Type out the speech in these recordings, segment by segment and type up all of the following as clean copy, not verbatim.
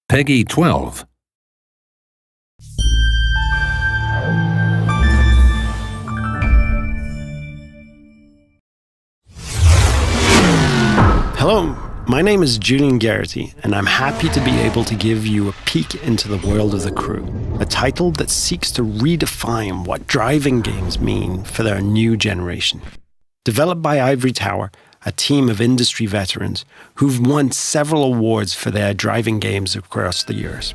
Peggy 12. Hello, my name is Julian Garrity, and I'm happy to be able to give you a peek into the world of The Crew, a title that seeks to redefine what driving games mean for their new generation. Developed by Ivory Tower, a team of industry veterans who've won several awards for their driving games across the years.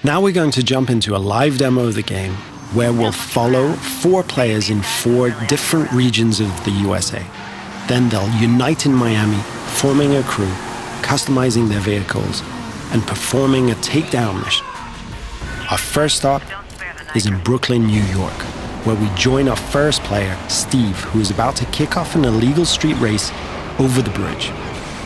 Now we're going to jump into a live demo of the game where we'll follow 4 players in 4 different regions of the USA. Then they'll unite in Miami, forming a crew, customizing their vehicles, and performing a takedown mission. Our first stop is in Brooklyn, New York, where we join our first player, Steve, who is about to kick off an illegal street race over the bridge.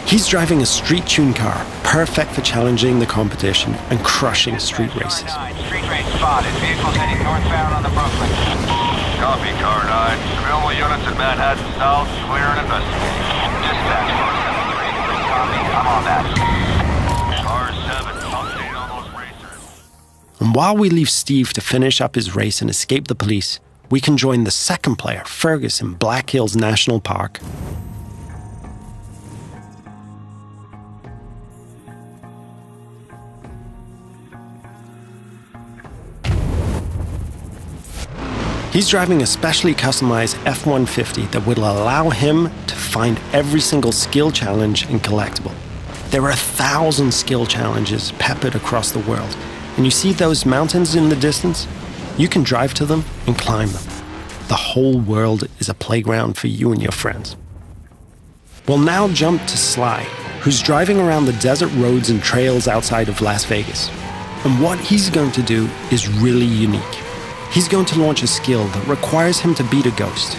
He's driving a street-tuned car, perfect for challenging the competition and crushing street races. Street race spotted. Vehicles heading northbound on the Brooklyn. Copy, Car 9. Available units in Manhattan South, clear and investigating. Dispatch 473. Copy, I'm on that. Car 7, update on those racers. And while we leave Steve to finish up his race and escape the police, we can join the second player, Fergus, in Black Hills National Park. He's driving a specially customized F-150 that will allow him to find every single skill challenge and collectible. There are 1,000 skill challenges peppered across the world, and you see those mountains in the distance? You can drive to them and climb them. The whole world is a playground for you and your friends. We'll now jump to Sly, who's driving around the desert roads and trails outside of Las Vegas. And what he's going to do is really unique. He's going to launch a skill that requires him to beat a ghost,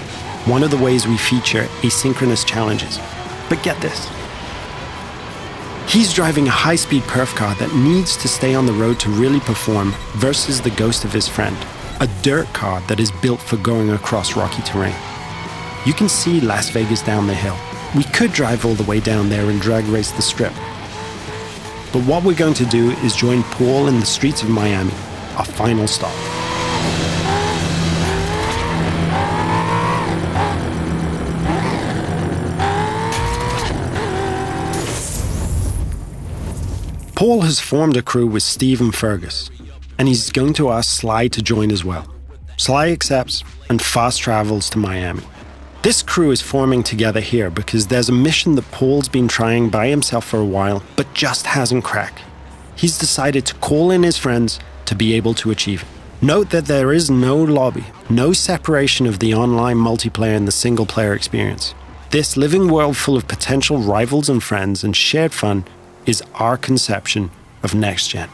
one of the ways we feature asynchronous challenges. But get this. He's driving a high-speed perf car that needs to stay on the road to really perform versus the ghost of his friend, a dirt car that is built for going across rocky terrain. You can see Las Vegas down the hill. We could drive all the way down there and drag race the strip. But what we're going to do is join Paul in the streets of Miami, our final stop. Paul has formed a crew with Steve and Fergus, and he's going to ask Sly to join as well. Sly accepts and fast travels to Miami. This crew is forming together here because there's a mission that Paul's been trying by himself for a while, but just hasn't cracked. He's decided to call in his friends to be able to achieve it. Note that there is no lobby, no separation of the online multiplayer and the single-player experience. This living world full of potential rivals and friends and shared fun is our conception of next gen.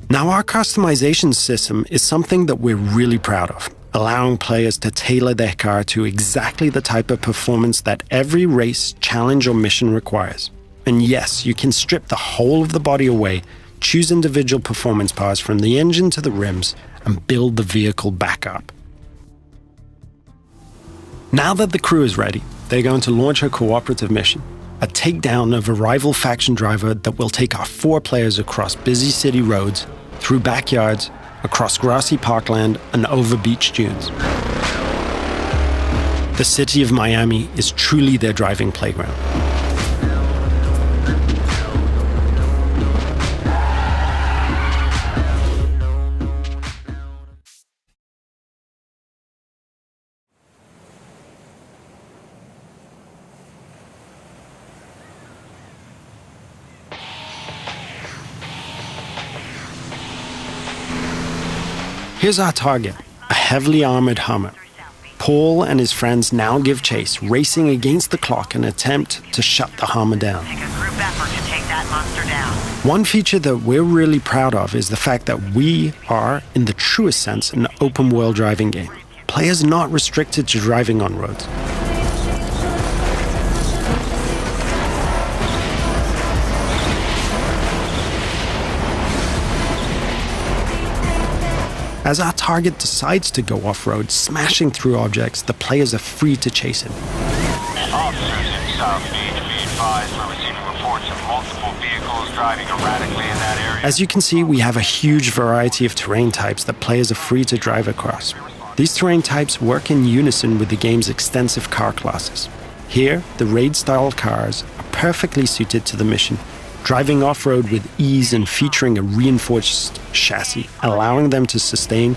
Now, our customization system is something that we're really proud of, allowing players to tailor their car to exactly the type of performance that every race, challenge, or mission requires. And yes, you can strip the whole of the body away, choose individual performance parts from the engine to the rims, and build the vehicle back up. Now that the crew is ready, they're going to launch a cooperative mission, a takedown of a rival faction driver that will take our 4 players across busy city roads, through backyards, across grassy parkland, and over beach dunes. The city of Miami is truly their driving playground. Here's our target, a heavily armored Hummer. Paul and his friends now give chase, racing against the clock in an attempt to shut the Hummer down. Take a group effort to take that monster down. One feature that we're really proud of is the fact that we are, in the truest sense, an open-world driving game. Players are not restricted to driving on roads. As our target decides to go off-road, smashing through objects, the players are free to chase him. Officers in South Beach, be advised we're receiving reports of multiple vehicles driving erratically in that area. As you can see, we have a huge variety of terrain types that players are free to drive across. These terrain types work in unison with the game's extensive car classes. Here, the raid-style cars are perfectly suited to the mission, driving off-road with ease and featuring a reinforced chassis, allowing them to sustain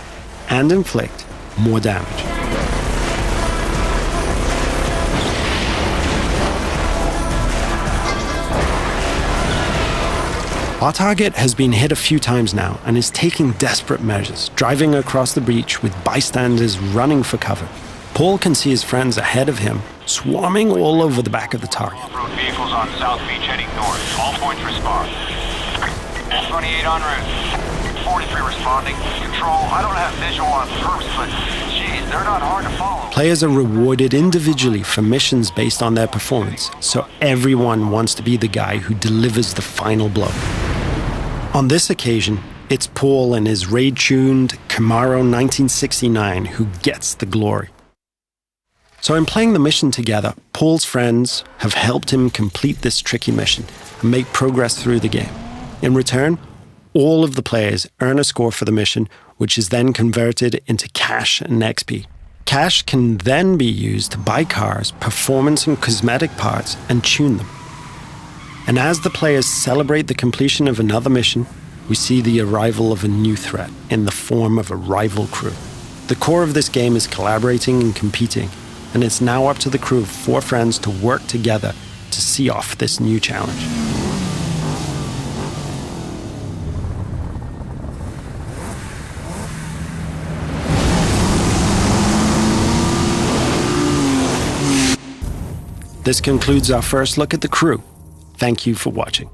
and inflict more damage. Our target has been hit a few times now and is taking desperate measures, driving across the breach with bystanders running for cover. Paul can see his friends ahead of him, swarming all over the back of the target. Off-road vehicles on South Beach heading north. All points respond. 28 en route. 43 responding. Control, I don't have visual on perps, but geez, they're not hard to follow. Players are rewarded individually for missions based on their performance, so everyone wants to be the guy who delivers the final blow. On this occasion, it's Paul and his raid-tuned Camaro 1969 who gets the glory. So in playing the mission together, Paul's friends have helped him complete this tricky mission and make progress through the game. In return, all of the players earn a score for the mission, which is then converted into cash and XP. Cash can then be used to buy cars, performance and cosmetic parts, and tune them. And as the players celebrate the completion of another mission, we see the arrival of a new threat in the form of a rival crew. The core of this game is collaborating and competing, and it's now up to the crew of 4 friends to work together to see off this new challenge. This concludes our first look at the crew. Thank you for watching.